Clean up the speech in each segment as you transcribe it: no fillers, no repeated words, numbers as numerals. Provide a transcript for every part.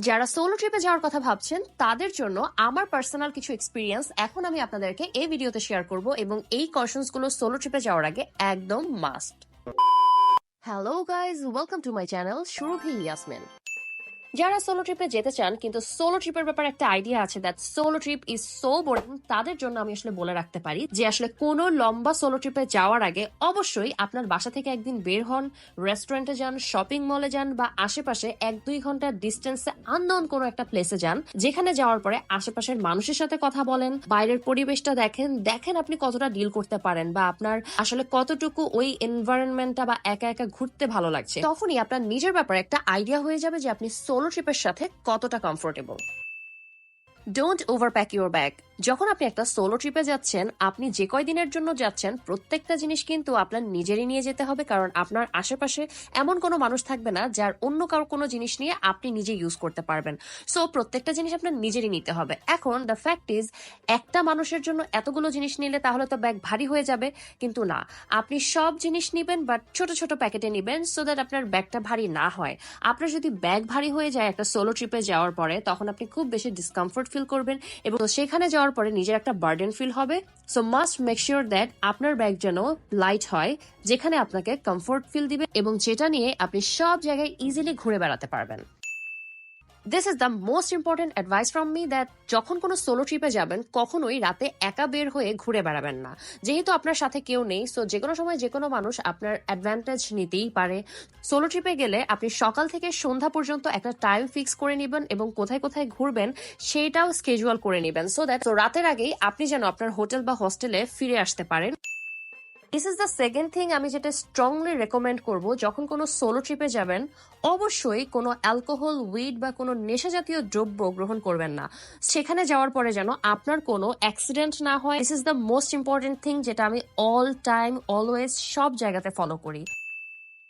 যারা সোলো ট্রিপে যাওয়ার কথা ভাবছেন তাদের জন্য আমার পার্সোনাল কিছু এক্সপিরিয়েন্স এখন আমি আপনাদেরকে এই ভিডিওতে শেয়ার করব এবং এই কশনস গুলো সোলো ট্রিপে যাওয়ার আগে একদম must. Hello guys, welcome to my channel Shurovy Yeasmin। যারা সোলো ট্রিপে যেতে চান কিন্তু সোলো ট্রিপের ব্যাপারে একটা আইডিয়া আছে that solo trip is so boring, তাদের জন্য আমি আসলে বলে রাখতে পারি যে আসলে কোনো লম্বা সোলো ট্রিপে যাওয়ার আগে অবশ্যই আপনার বাসা থেকে একদিন বের হন, রেস্টুরেন্টে যান, শপিং মলে যান বা আশেপাশে 1-2 ঘন্টার ডিস্টেন্সে আননোন কোনো একটা প্লেসে যান, যেখানে যাওয়ার পরে আশেপাশের মানুষের সাথে কথা বলেন, বাইরের পরিবেশটা দেখেন আপনি কতটা ডিল করতে পারেন বা আপনার আসলে কতটুকু ওই এনভায়রনমেন্টটা বা একা একা ঘুরতে ভালো লাগছে। তখনই আপনার নিজের ব্যাপারে একটা আইডিয়া হয়ে যাবে যে আপনি সোলো ট্রিপের সাথে কতটা comfortable. Don't overpack your bag. যখন আপনি একটা সোলো ট্রিপে যাচ্ছেন, আপনি যে কয়দিনের জন্য যাচ্ছেন প্রত্যেকটা জিনিস কিন্তু আপনার নিজেরই নিয়ে যেতে হবে, কারণ আপনার আশেপাশে এমন কোনো মানুষ থাকবে না যার অন্য কারো কোনো জিনিস নিয়ে আপনি নিজে ইউজ করতে পারবেন। সো প্রত্যেকটা জিনিস আপনার নিজেরই নিতে হবে। এখন দ্য ফ্যাক্ট ইজ, একটা মানুষের জন্য এতগুলো জিনিস নিলে তাহলে তো ব্যাগ ভারী হয়ে যাবে, কিন্তু না, আপনি সব জিনিস নিবেন বাট ছোট ছোট প্যাকেটে নিবেন সো দ্যাট আপনার ব্যাগটা ভারী না হয়। আপনার যদি ব্যাগ ভারী হয়ে যায় একটা সোলো ট্রিপে যাওয়ার পরে, তখন আপনি খুব বেশি ডিসকমফোর্ট ফিল করবেন এবং সেখানে যাওয়ার পরে নিজের একটা বার্ডেন ফিল হবে। So must make sure that আপনার ব্যাগ যেন লাইট হয়, যেখানে আপনাকে কমফোর্ট ফিল দিবে এবং যেটা নিয়ে আপনি সব জায়গায় ইজিলি ঘুরে বেড়াতে পারবেন। This is the most important advice from me that যখন কোনো সোলো ট্রিপে যাবেন কখনোই রাতে একা বের হয়ে ঘুরে বেড়াবেন না। যেহেতু আপনার সাথে কেউ নেই, সো যে কোনো সময় যে কোনো মানুষ আপনার অ্যাডভান্টেজ নিতেই পারে। সোলো ট্রিপে গেলে আপনি সকাল থেকে সন্ধ্যা পর্যন্ত একটা টাইম ফিক্স করে নেবেন এবং কোথায় কোথায় ঘুরবেন সেইটাও স্কেজুয়াল করে নেবেন সো দ্যাট রাতের আগেই আপনি যেন আপনার হোটেল বা হস্টেলে ফিরে আসতে পারেন। This is the second thing আমি যেটা স্ট্রংলি রেকমেন্ড করব, যখন কোনো সোলো ট্রিপে যাবেন অবশ্যই কোনো অ্যালকোহল, উইড বা কোনো নেশা জাতীয় দ্রব্য গ্রহণ করবেন না। সেখানে যাওয়ার পরে যেন আপনার কোনো অ্যাক্সিডেন্ট না হয়। This is the most important thing যেটা আমি অল টাইম অলওয়েজ সব জায়গাতে ফলো করি।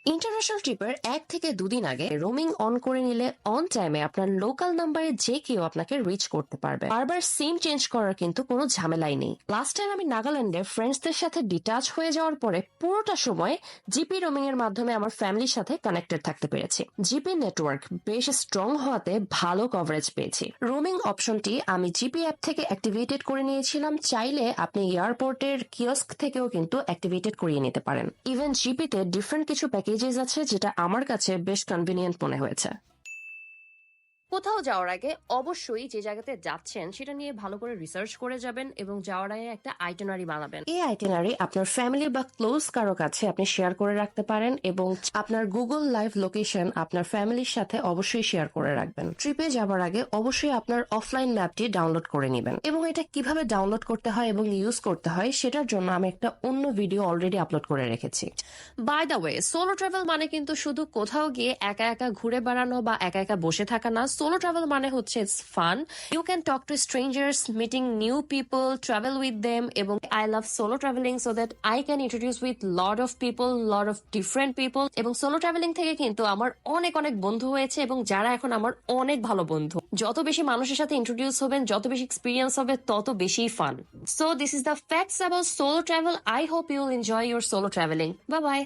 ইন্টারন্যাশনাল ট্রিপের 1 থেকে 2 দিন আগে রোমিং অন করে নিলে অন টাইমে আপনার লোকাল নাম্বারে যে কেউ আপনাকে রিচ করতে পারবে। বারবার সিম চেঞ্জ করার কিন্তু কোনো ঝামেলাই নেই। লাস্ট টাইম আমি নাগাল্যান্ডে ফ্রেন্ডসদের সাথে ডিটাচ হয়ে যাওয়ার পরে পুরোটা সময় জিপি রোমিং এর মাধ্যমে আমার ফ্যামিলির সাথে কানেক্টেড থাকতে পেরেছি। জিপি নেটওয়ার্ক বেশ স্ট্রং হওয়াতে ভালো কভারেজ পেয়েছি। রোমিং অপশনটি আমি জিপি অ্যাপ থেকে অ্যাক্টিভেটেড করে নিয়েছিলাম। চাইলে আপনি এয়ারপোর্টের কিয়স্ক থেকেও কিন্তু অ্যাক্টিভেটেড করিয়ে নিতে পারেন। ইভেন জিপিতে ডিফারেন্ট কিছু প্যাকেজেস আছে যেটা আমার কাছে বেশ কনভিনিয়েন্ট মনে হয়েছে। কোথাও যাওয়ার আগে অবশ্যই যে জায়গাতে যাচ্ছেন সেটা নিয়ে ভালো করে রিসার্চ করে যাবেন এবং যাওয়ার আগে একটা আইটেনারি বানাবেন। এই আইটেনারি আপনার ফ্যামিলি বা ক্লোজ কারো কাছে আপনি শেয়ার করে রাখতে পারেন এবং আপনার গুগল লাইভ লোকেশন আপনার ফ্যামিলির সাথে অবশ্যই শেয়ার করে রাখবেন। ট্রিপে যাবার আগে অবশ্যই আপনার অফলাইন ম্যাপটি ডাউনলোড করে নেবেন এবং এটা কিভাবে ডাউনলোড করতে হয় এবং ইউজ করতে হয় সেটার জন্য আমি একটা অন্য ভিডিও অলরেডি আপলোড করে রেখেছি। By the way, solo travel মানে কিন্তু শুধু কোথাও গিয়ে একা একা ঘুরে বেড়ানো বা একা একা বসে থাকা না। Solo travel মানে হচ্ছে it's fun. You can talk to strangers, meeting new people, travel with them. এবং I love solo traveling so that I can introduce with lot of people, lot of different people. এবং solo traveling থেকে কিন্তু আমার অনেক অনেক বন্ধু হয়েছে এবং যারা এখন আমার অনেক ভালো বন্ধু। যত বেশি মানুষের সাথে ইন্ট্রোডিউস হবেন, যত বেশি এক্সপিরিয়েন্স হবে, তত বেশি fun. So this is the facts about solo travel. I hope you will enjoy your solo traveling. Bye bye.